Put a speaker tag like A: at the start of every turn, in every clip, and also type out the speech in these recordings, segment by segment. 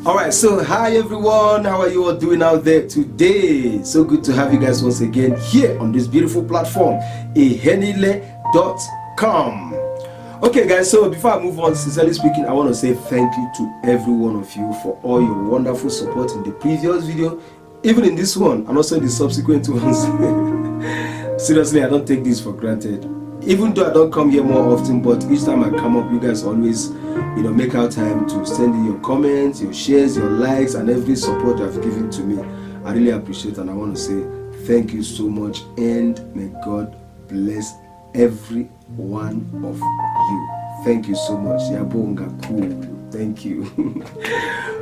A: Alright, so hi everyone, how are you all doing out there today? So good to have you guys once again here on this beautiful platform, ehenile.com. Okay guys, so before I move on, sincerely speaking, I want to say thank you to every one of you for all your wonderful support in the previous video, even in this one, and also in the subsequent ones. Seriously, I don't take this for granted. Even though I don't come here more often, but each time I come up, you guys always, make out time to send in your comments, your shares, your likes, and every support you have given to me. I really appreciate it, and I want to say thank you so much, and may God bless every one of you. Thank you so much. Yabonga cool. Thank you.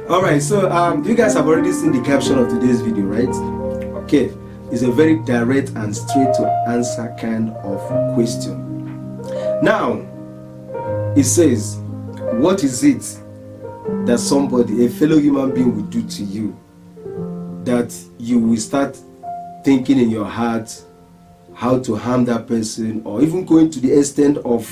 A: Alright, so you guys have already seen the caption of today's video, right? Okay. It's a very direct and straight to answer kind of question. Now, it says, what is it that somebody, a fellow human being, will do to you that you will start thinking in your heart how to harm that person, or even going to the extent of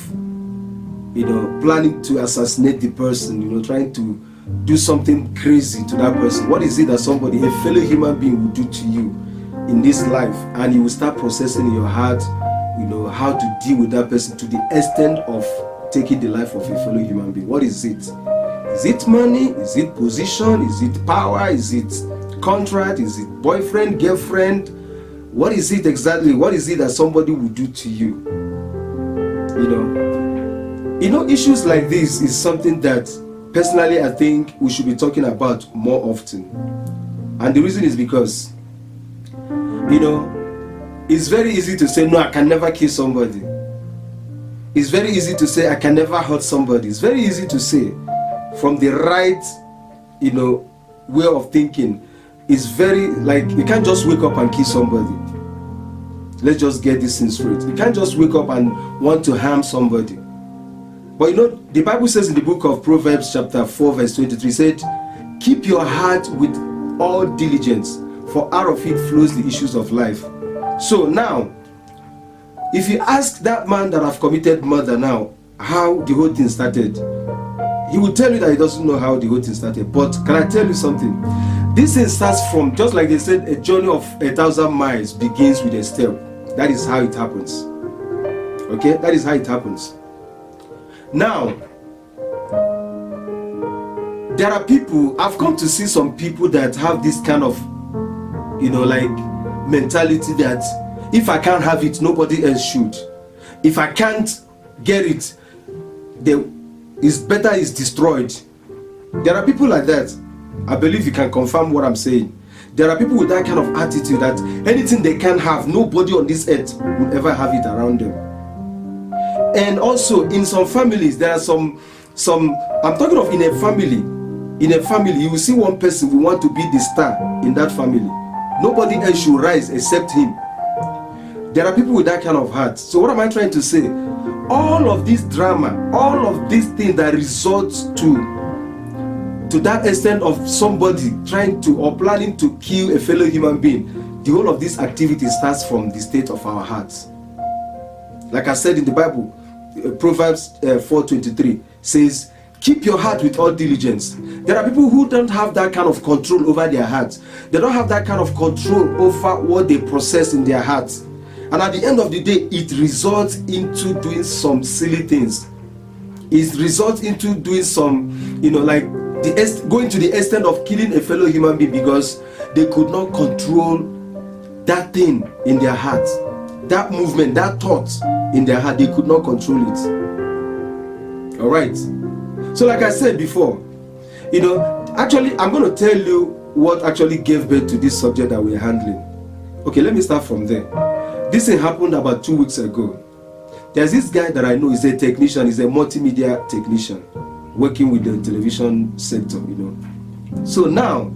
A: planning to assassinate the person, trying to do something crazy to that person? What is it that somebody, a fellow human being, will do to you in this life, and you will start processing in your heart, how to deal with that person to the extent of taking the life of a fellow human being? What is it? Is it money? Is it position? Is it power? Is it contract? Is it boyfriend, girlfriend? What is it exactly? What is it that somebody will do to you? Issues like this is something that personally I think we should be talking about more often. And the reason is because it's very easy to say, no, I can never kill somebody. It's very easy to say, I can never hurt somebody. It's very easy to say from the right, way of thinking. It's very, you can't just wake up and kill somebody. Let's just get this thing straight. You can't just wake up and want to harm somebody. But the Bible says in the book of Proverbs chapter 4 verse 23, said, keep your heart with all diligence, for out of it flows the issues of life. So now, if you ask that man that have committed murder now how the whole thing started, he will tell you that he doesn't know how the whole thing started. But can I tell you something? This thing starts from, just like they said, a journey of 1,000 miles begins with a step. That is how it happens. Okay, that is how it happens. Now, there are people, I've come to see some people that have this kind of mentality that if I can't have it, nobody else should. If I can't get it, it's better it's destroyed. There are people like that. I believe you can confirm what I'm saying. There are people with that kind of attitude that anything they can have, nobody on this earth will ever have it around them. And also in some families, there are some I'm talking of in a family, you will see one person who want to be the star in that family. Nobody else should rise except him. There are people with that kind of heart. So what am I trying to say? All of this drama, all of these things that results to that extent of somebody trying to or planning to kill a fellow human being, the whole of this activity starts from the state of our hearts. Like I said in the Bible, Proverbs 4:23 says, keep your heart with all diligence. There are people who don't have that kind of control over their hearts. They don't have that kind of control over what they process in their hearts. And at the end of the day, it results into doing some silly things. It results into doing some, going to the extent of killing a fellow human being because they could not control that thing in their heart. That movement, that thought in their heart, they could not control it. Alright. So like I said before, actually I'm going to tell you what actually gave birth to this subject that we are handling. Okay, let me start from there. This thing happened about 2 weeks ago. There's this guy that I know, is a technician, he's a multimedia technician working with the television sector, So now,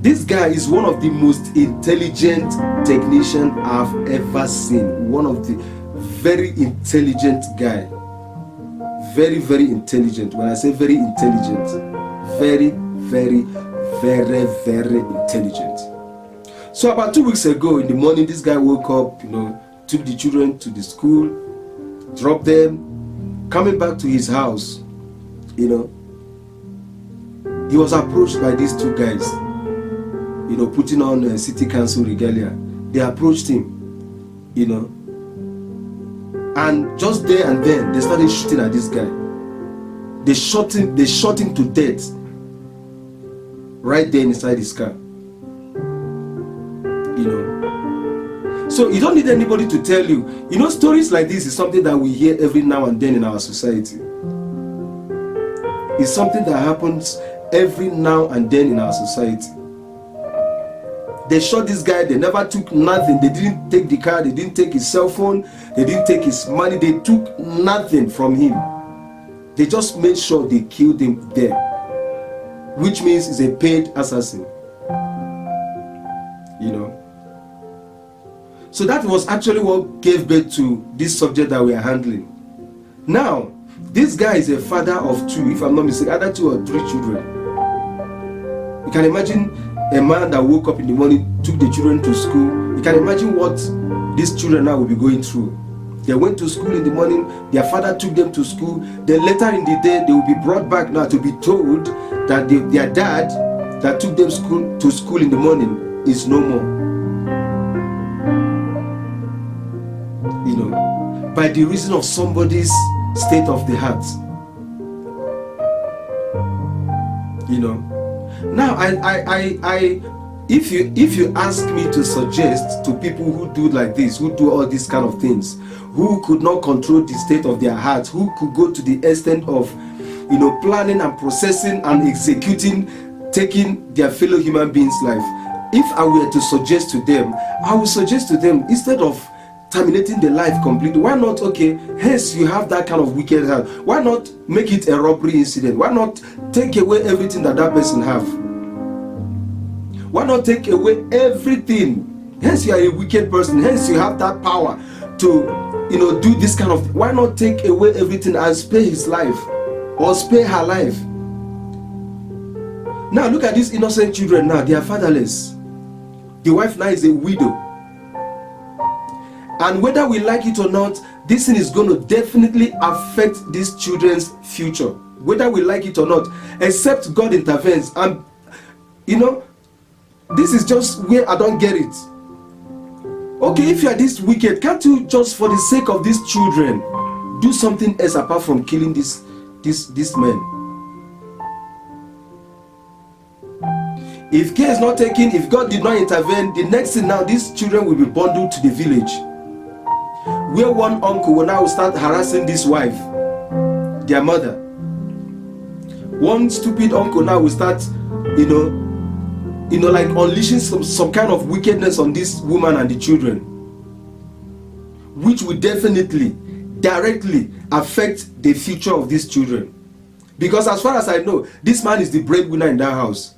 A: this guy is one of the most intelligent technicians I've ever seen. One of the very intelligent guy. Very, very intelligent. When I say very intelligent, very, very, very, very intelligent. So about 2 weeks ago in the morning, this guy woke up, took the children to the school, dropped them, coming back to his house, he he was approached by these two guys, putting on city council regalia. They approached him, and just there and then they started shooting at this guy. They shot him to death right there inside his car. So you don't need anybody to tell you. Stories like this is something that we hear every now and then in our society. It's something that happens every now and then in our society. They shot this guy, they never took nothing. They didn't take the car, they didn't take his cell phone, they didn't take his money, they took nothing from him. They just made sure they killed him there, which means he's a paid assassin. So that was actually what gave birth to this subject that we are handling. Now, this guy is a father of two, if I'm not mistaken, either 2 or 3 children. You can imagine a man that woke up in the morning, took the children to school. You can imagine what these children now will be going through. They went to school in the morning, their father took them to school, then later in the day they will be brought back now to be told that their dad that took them to school in the morning is no more. By the reason of somebody's state of the heart. Now if you ask me to suggest to people who do like this, who do all these kind of things, who could not control the state of their hearts, who could go to the extent of planning and processing and executing, taking their fellow human beings' life, if I were to suggest to them, I would suggest to them, instead of terminating the life completely, why not, hence you have that kind of wicked heart, why not make it a robbery incident? Why not take away everything that person have? Why not take away everything? Hence you are a wicked person, hence you have that power to do this kind of thing. Why not take away everything and spare his life or spare her life? Now look at these innocent children. Now they are fatherless. The wife now is a widow. And whether we like it or not, this thing is going to definitely affect these children's future. Whether we like it or not, except God intervenes. And this is just where I don't get it. Okay, if you are this wicked, can't you just, for the sake of these children, do something else apart from killing this man? If care is not taken, if God did not intervene, the next thing now, these children will be bundled to the village, where one uncle will now start harassing this wife, their mother. One stupid uncle now will start, like unleashing some kind of wickedness on this woman and the children, which will definitely, directly affect the future of these children. Because as far as I know, this man is the breadwinner in that house.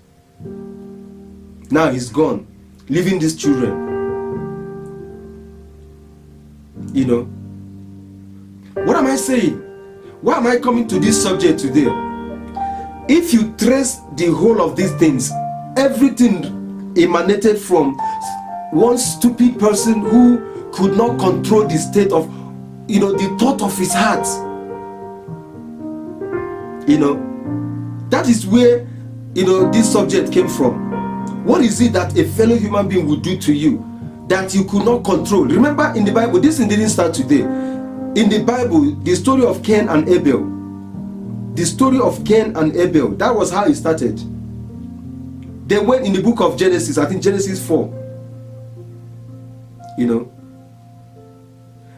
A: Now he's gone, leaving these children. What am I saying? Why am I coming to this subject today? If you trace the whole of these things, everything emanated from one stupid person who could not control the state of, the thought of his heart. That is where, this subject came from. What is it that a fellow human being would do to you that you could not control? Remember, in the Bible, this thing didn't start today. In the Bible, the story of Cain and Abel, that was how it started. They went in the book of Genesis, I think Genesis 4.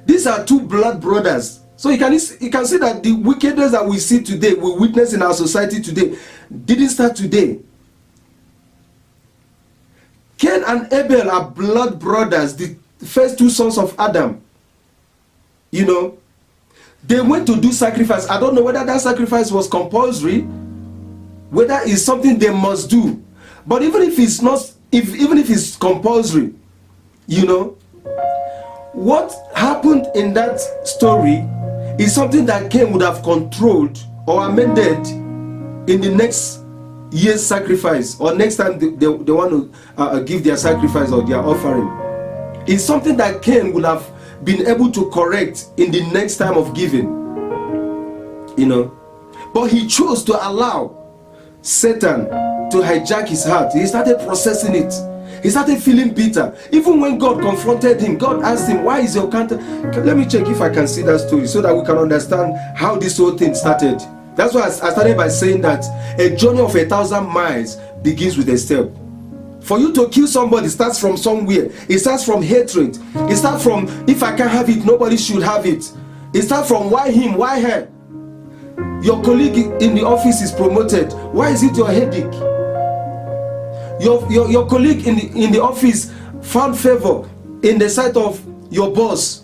A: These are two blood brothers. So you can see that the wickedness that we see today, we witness in our society today, didn't start today. Cain and Abel are blood brothers, the first two sons of Adam. They went to do sacrifice. I don't know whether that sacrifice was compulsory, whether it's something they must do. But even if it's not, even if it's compulsory, what happened in that story is something that Cain would have controlled or amended in the next year's sacrifice, or next time they want to give their sacrifice or their offering. It's something that Cain would have been able to correct in the next time of giving. But he chose to allow Satan to hijack his heart. He started processing it. He started feeling bitter. Even when God confronted him, God asked him, why is your counter? Let me check if I can see that story so that we can understand how this whole thing started. That's why I started by saying that a journey of 1,000 miles begins with a step. For you to kill somebody starts from somewhere. It starts from hatred. It starts from, if I can't have it, nobody should have it. It starts from, why him, why her? Your colleague in the office is promoted. Why is it your headache? Your colleague in the office found favor in the sight of your boss,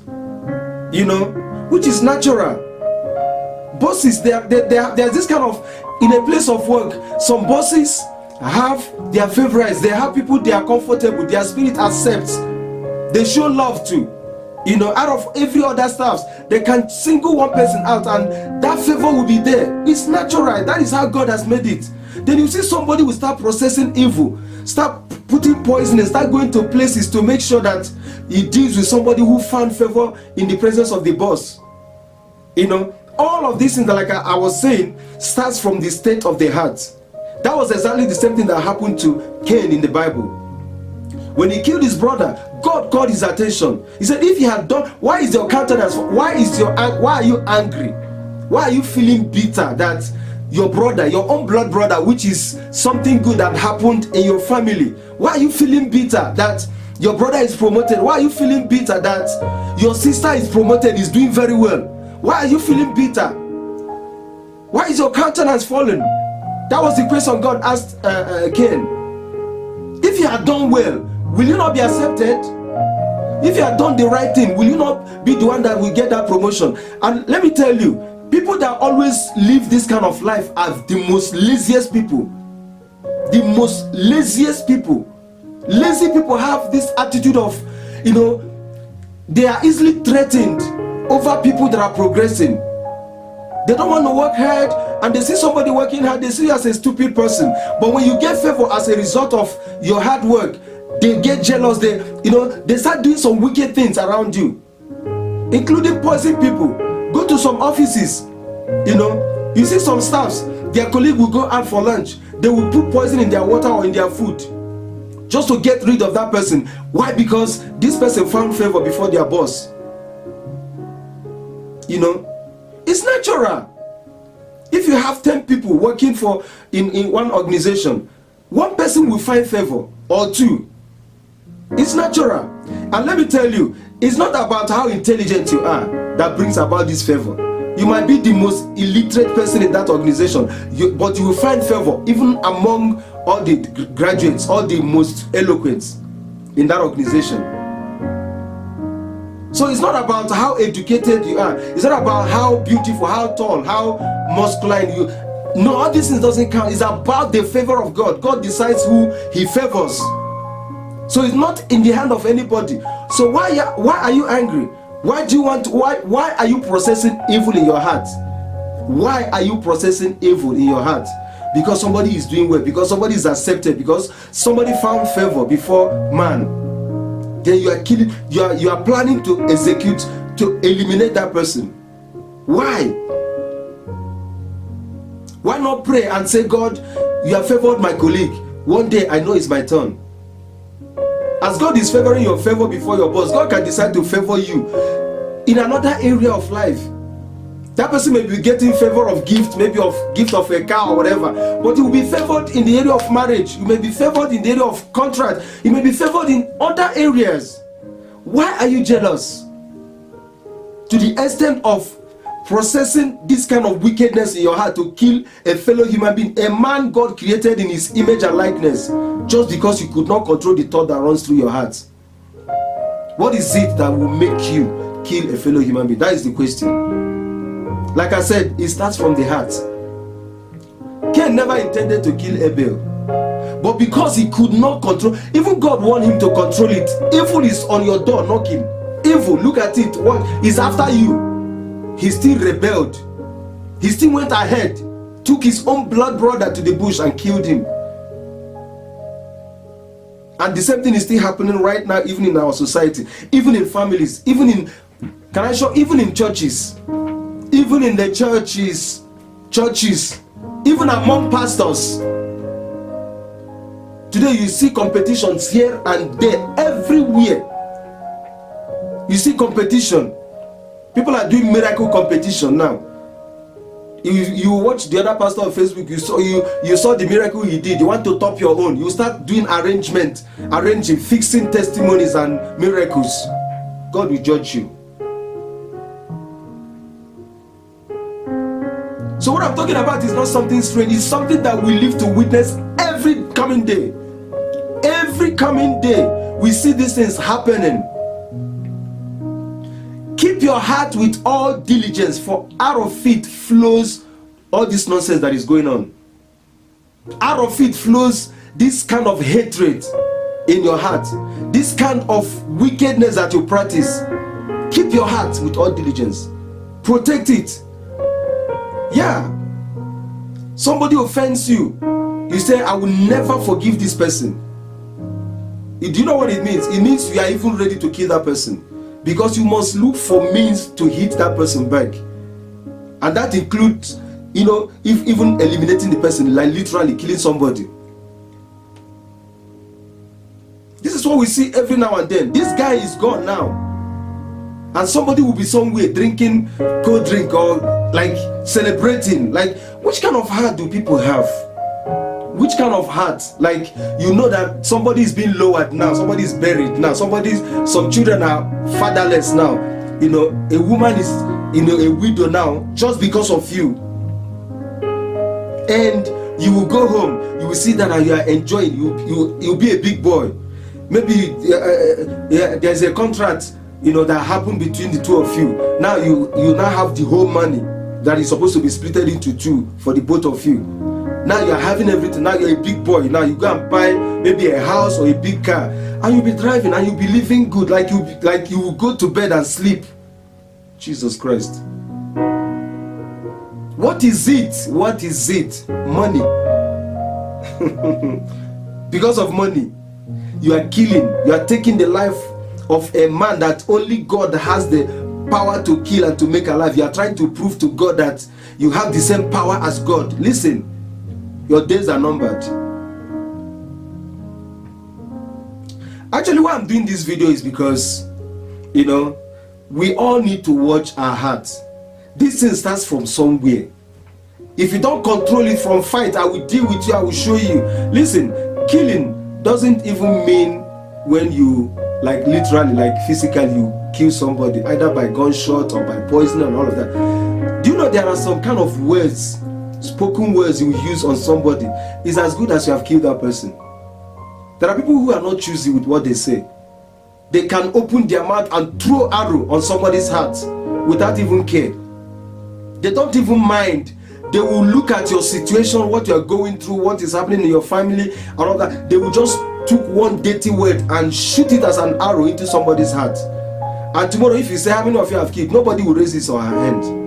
A: you know, which is natural. Bosses, there's this kind of, in a place of work, some bosses have their favorites. They have people they are comfortable, their spirit accepts. They show love to. You know, out of every other staffs, they can single one person out and that favor will be there. It's natural. That is how God has made it. Then you see somebody will start processing evil, start putting poison and start going to places to make sure that he deals with somebody who found favor in the presence of the boss. You know, all of these things that, like I was saying, starts from the state of the heart. That was exactly the same thing that happened to Cain in the Bible. When he killed his brother, God called his attention. He said, if he had done, why is your countenance, why are you angry? Why are you feeling bitter that your brother, your own blood brother, which is something good that happened in your family, why are you feeling bitter that your brother is promoted? Why are you feeling bitter that your sister is promoted, is doing very well? Why are you feeling bitter? Why is your countenance fallen? That was the question God asked Cain. If you had done well, will you not be accepted? If you had done the right thing, will you not be the one that will get that promotion? And let me tell you, people that always live this kind of life are the most laziest people. The most laziest people. Lazy people have this attitude of, you know, they are easily threatened over people that are progressing. They don't want to work hard, and they see somebody working hard, they see you as a stupid person. But when you get favor as a result of your hard work, they get jealous. They start doing some wicked things around you, including poison people. Go to some offices, you know, you see some staffs, their colleague will go out for lunch. They will put poison in their water or in their food just to get rid of that person. Why? Because this person found favor before their boss. You know, it's natural. If you have 10 people working for in one organization, one person will find favor or two. It's natural. And let me tell you, it's not about how intelligent you are that brings about this favor. You might be the most illiterate person in that organization, but you will find favor even among all the graduates, all the most eloquent in that organization. So it's not about how educated you are. It's not about how beautiful, how tall, how masculine you. No, all these things doesn't count. It's about the favor of God. God decides who He favors. So it's not in the hand of anybody. So why are you angry? Why are you processing evil in your heart? Why are you processing evil in your heart? Because somebody is doing well, because somebody is accepted, because somebody found favor before man. Then you are killing, you are planning to execute, to eliminate that person. Why? Why not pray and say, God, you have favored my colleague. One day I know it's my turn. As God is favoring your favor before your boss, God can decide to favor you in another area of life. That person may be getting favor of gift, maybe of gift of a car or whatever, but you will be favored in the area of marriage. You may be favored in the area of contract. You may be favored in other areas. Why are you jealous? To the extent of processing this kind of wickedness in your heart to kill a fellow human being, a man God created in His image and likeness, just because you could not control the thought that runs through your heart. What is it that will make you kill a fellow human being? That is the question. Like I said, it starts from the heart. Cain never intended to kill Abel, but because he could not control, even God wanted him to control it. Evil is on your door knocking. Evil, look at it, what is after you. He still rebelled. He still went ahead, took his own blood brother to the bush and killed him. And the same thing is still happening right now, even in our society, even in families, even in, even in churches. Even in the churches, even among pastors, Today you see competitions here and there, everywhere. You see competition. People are doing miracle competition now. You watch the other pastor on Facebook, you saw the miracle he did. You want to top your own. You start doing arranging, fixing testimonies and miracles. God will judge you. So what I'm talking about is not something strange. It's something that we live to witness every coming day. Every coming day, we see these things happening. Keep your heart with all diligence, for out of it flows all this nonsense that is going on. Out of it flows this kind of hatred in your heart, this kind of wickedness that you practice. Keep your heart with all diligence. Protect it. Yeah. Somebody offends you. You say, I will never forgive this person. Do you know what it means? It means you are even ready to kill that person. Because you must look for means to hit that person back. And that includes, if even eliminating the person, like literally killing somebody. This is what we see every now and then. This guy is gone now. And somebody will be somewhere drinking cold drink or like celebrating. Like, which kind of heart do people have? Which kind of heart? Like, you know that somebody is being lowered now, somebody is buried now, some children are fatherless now. A woman is a widow now just because of you. And you will go home, you will see that you are enjoying, you'll be a big boy. Maybe there's a contract that happened between the two of you. Now you now have the whole money that is supposed to be split into two for the both of you. Now you are having everything. Now you're a big boy. Now you go and buy maybe a house or a big car, and you'll be driving and you'll be living good, like you will go to bed and sleep. Jesus Christ. What is it? What is it? Money. Because of money, you are killing. You are taking the life of a man that only God has the power to kill and to make alive. You are trying to prove to God that you have the same power as God. Listen. Your days are numbered. Actually, why I'm doing this video is because, we all need to watch our hearts. This thing starts from somewhere. If you don't control it from fight, I will deal with you, I will show you. Listen, killing doesn't even mean when you, like literally, like physically, you kill somebody, either by gunshot or by poison and all of that. Do you know there are some kind of words, spoken words you use on somebody is as good as you have killed that person. There are people who are not choosy with what they say. They can open their mouth and throw arrow on somebody's heart without even care. They don't even mind. They will look at your situation, what you are going through, what is happening in your family and all that. They will just took one dirty word and shoot it as an arrow into somebody's heart. And tomorrow if you say how many of you have killed, nobody will raise his or her hand.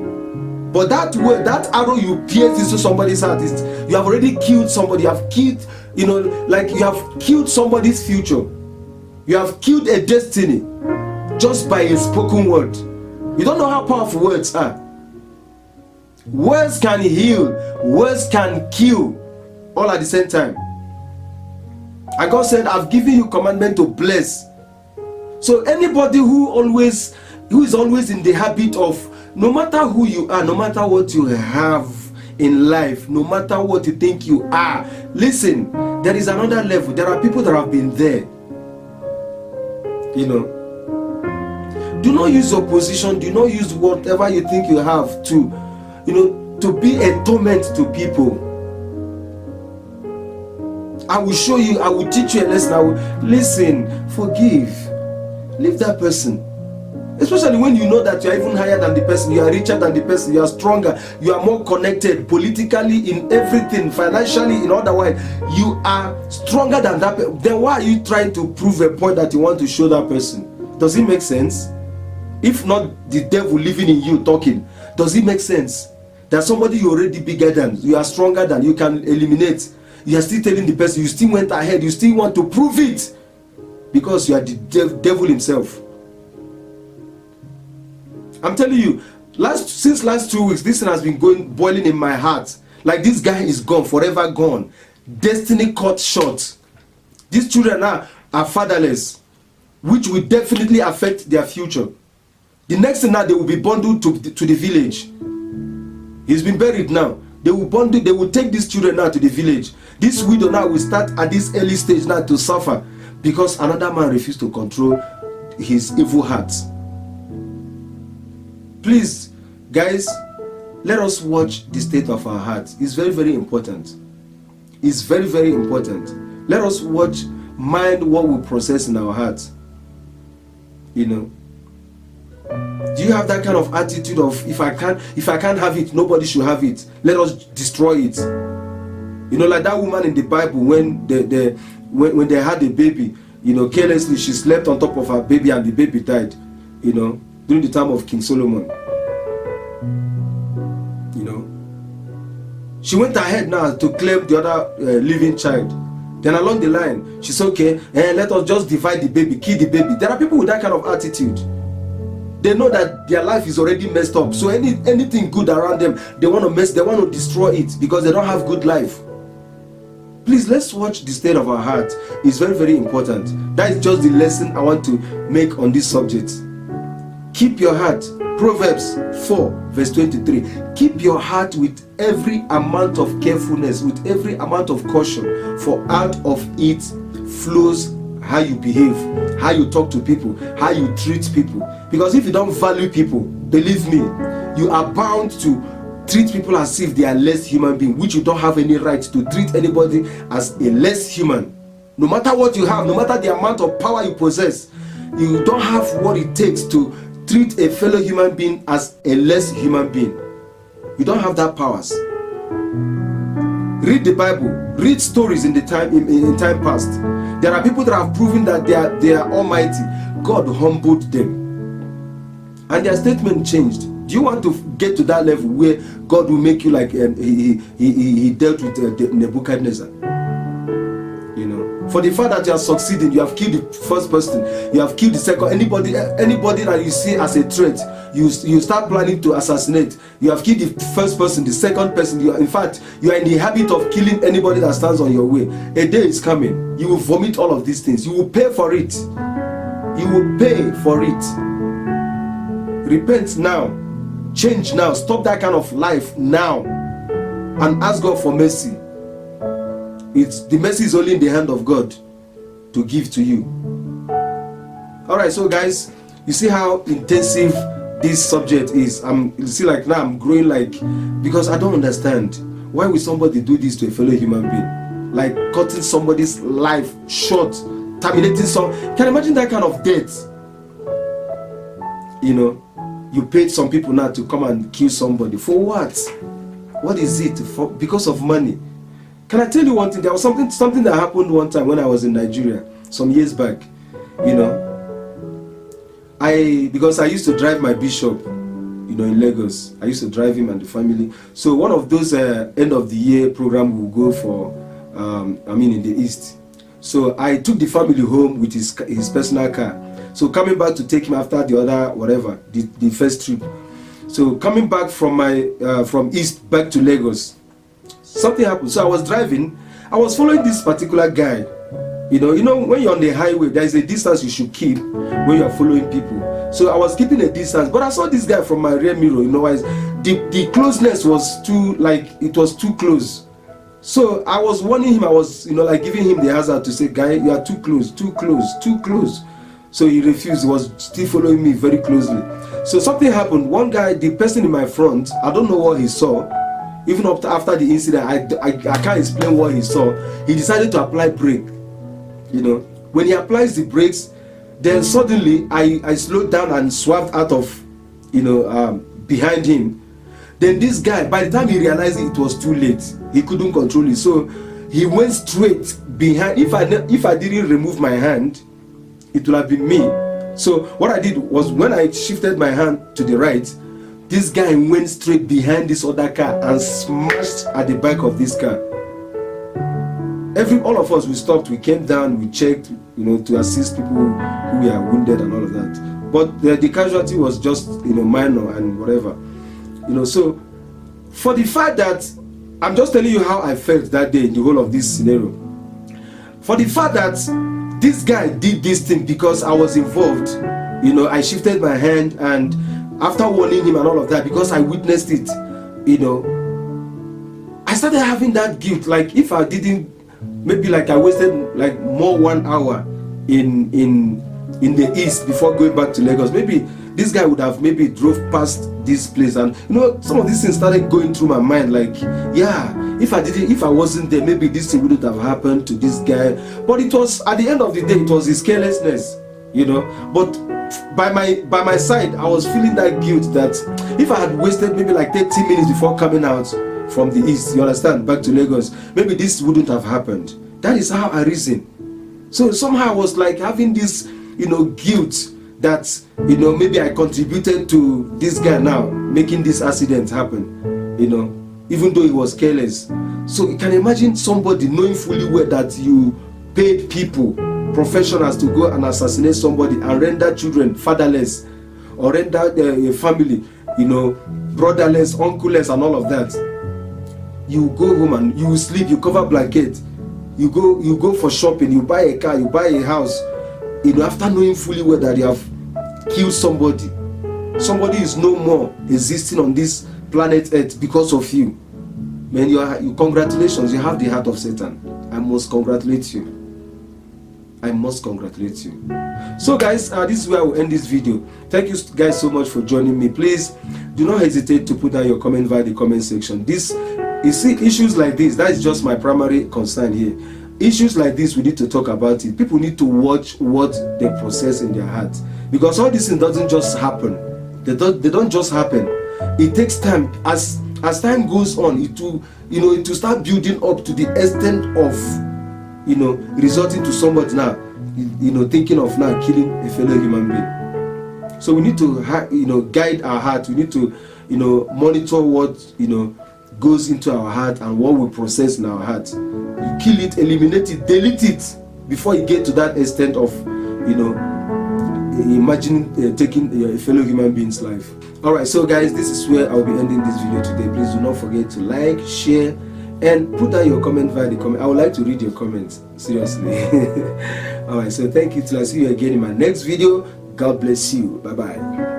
A: But that word, that arrow you pierced into somebody's heart, is you have already killed somebody. You have killed, like you have killed somebody's future. You have killed a destiny just by a spoken word. You don't know how powerful words are. Words can heal, words can kill, all at the same time. And God said, I've given you commandment to bless. So anybody who is always in the habit of, no matter who you are, no matter what you have in life, no matter what you think you are, listen, there is another level. There are people that have been there. Do not use your position, do not use whatever you think you have to be a torment to people. I will show you, I will teach you a lesson. I will listen, forgive, leave that person. Especially when you know that you are even higher than the person, you are richer than the person, you are stronger, you are more connected politically, in everything, financially, in otherwise, you are stronger than that person. Then why are you trying to prove a point that you want to show that person? Does it make sense? If not the devil living in you talking, does it make sense that somebody you're already bigger than, you are stronger than, you can eliminate, you are still telling the person, you still went ahead, you still want to prove it because you are the devil himself? I'm telling you, since last 2 weeks, this thing has been boiling in my heart. Like, this guy is gone, forever gone. Destiny cut short. These children now are fatherless, which will definitely affect their future. The next thing now, they will be bundled to the village. He's been buried now. They will take these children now to the village. This widow now will start at this early stage now to suffer because another man refused to control his evil heart. Please, guys, let us watch the state of our hearts. It's very, very important. It's very, very important. Let us mind what we process in our hearts. You know. Do you have that kind of attitude of if I can't have it, nobody should have it? Let us destroy it. You know, like that woman in the Bible when they had a baby, you know, carelessly she slept on top of her baby and the baby died. You know, during the time of King Solomon. You know, she went ahead now to claim the other living child. Then along the line, she said, okay, let us just divide the baby, kill the baby. There are people with that kind of attitude. They know that their life is already messed up. So anything good around them, they want to destroy it because they don't have good life. Please, let's watch the state of our heart. It's very, very important. That is just the lesson I want to make on this subject. Keep your heart. Proverbs 4 verse 23. Keep your heart with every amount of carefulness, with every amount of caution, for out of it flows how you behave, how you talk to people, how you treat people. Because if you don't value people, believe me, you are bound to treat people as if they are less human beings, which you don't have any right to treat anybody as a less human. No matter what you have, no matter the amount of power you possess, you don't have what it takes to treat a fellow human being as a less human being. You don't have that powers. Read the Bible, read stories in time past. There are people that have proven that they are almighty. God humbled them, and their statement changed. Do you want to get to that level where God will make you like he dealt with Nebuchadnezzar? You know, for the fact that you are succeeding, you have killed the first person, you have killed the second. Anybody that you see as a threat, you start planning to assassinate. You have killed the first person, the second person. In fact, you are in the habit of killing anybody that stands on your way. A day is coming. You will vomit all of these things. You will pay for it. You will pay for it. Repent now. Change now. Stop that kind of life now, and ask God for mercy. The mercy is only in the hand of God to give to you. All right, so guys, you see how intensive this subject is. You see, like now I'm growing, like, because I don't understand why would somebody do this to a fellow human being, like cutting somebody's life short, terminating some. Can you imagine that kind of death? You know, you paid some people now to come and kill somebody for what? What is it for? Because of money. Can I tell you one thing? There was something that happened one time when I was in Nigeria some years back. You know, because I used to drive my bishop, you know, in Lagos. I used to drive him and the family. So one of those end of the year program will go for, in the East. So I took the family home with his personal car. So coming back to take him after the other, whatever, the first trip. So coming back from East back to Lagos, something happened. So I was driving. I was following this particular guy. You know, when you're on the highway, there is a distance you should keep when you're following people. So I was keeping a distance, but I saw this guy from my rear mirror. You know, the closeness was it was too close. So I was warning him. I was, giving him the hazard to say, guy, you are too close, too close, too close. So he refused. He was still following me very closely. So something happened. One guy, the person in my front, I don't know what he saw. Even after the incident, I can't explain what he saw. He decided to apply brake. You know, when he applies the brakes, then suddenly I slowed down and swerved out of, behind him. Then this guy, by the time he realized it was too late, he couldn't control it. So he went straight behind. If I didn't remove my hand, it would have been me. So what I did was, when I shifted my hand to the right, this guy went straight behind this other car and smashed at the back of this car. All of us, we stopped, we came down, we checked, to assist people who were wounded and all of that. But the casualty was just, minor and whatever. So for the fact that, I'm just telling you how I felt that day in the whole of this scenario. for the fact that this guy did this thing because I was involved, I shifted my hand, and after warning him and all of that, because I witnessed it, I started having that guilt. Like, if I didn't, maybe like I wasted like more 1 hour in the east before going back to Lagos, maybe this guy would have maybe drove past this place, and some of these things started going through my mind, like, yeah, if I wasn't there, maybe this thing wouldn't have happened to this guy. But it was, at the end of the day, it was his carelessness, but by my side, I was feeling that guilt that if I had wasted maybe like 30 minutes before coming out from the east, you understand, back to Lagos, maybe this wouldn't have happened. That is how I reason. So somehow I was like having this guilt that maybe I contributed to this guy now making this accident happen, even though he was careless. So you can imagine somebody knowing fully well that you paid people, professionals, to go and assassinate somebody and render children fatherless, or render a family brotherless, uncle-less, and all of that. You go home and you sleep, you cover blanket, you go for shopping, you buy a car, you buy a house, after knowing fully well that you have killed somebody. Somebody is no more existing on this planet Earth because of you. Man, you congratulations, you have the heart of Satan. I must congratulate you. I must congratulate you. So guys, this is where I will end this video. Thank you guys so much for joining me. Please do not hesitate to put down your comment via the comment section. You see, issues like this, that is just my primary concern here. Issues like this, we need to talk about it. People need to watch what they process in their heart, because all this thing doesn't just happen. They don't just happen. It takes time. As time goes on, it will start building up to the extent of resulting to somebody now thinking of now killing a fellow human being. So we need to guide our heart. We need to monitor what goes into our heart and what we process in our heart. You kill it, eliminate it, delete it before you get to that extent of imagine taking a fellow human being's life. Alright, so guys, this is where I'll be ending this video today. Please do not forget to like, share, and put down your comment via the comment. I would like to read your comments, seriously. Alright, so thank you till I see you again in my next video. God bless you. Bye bye.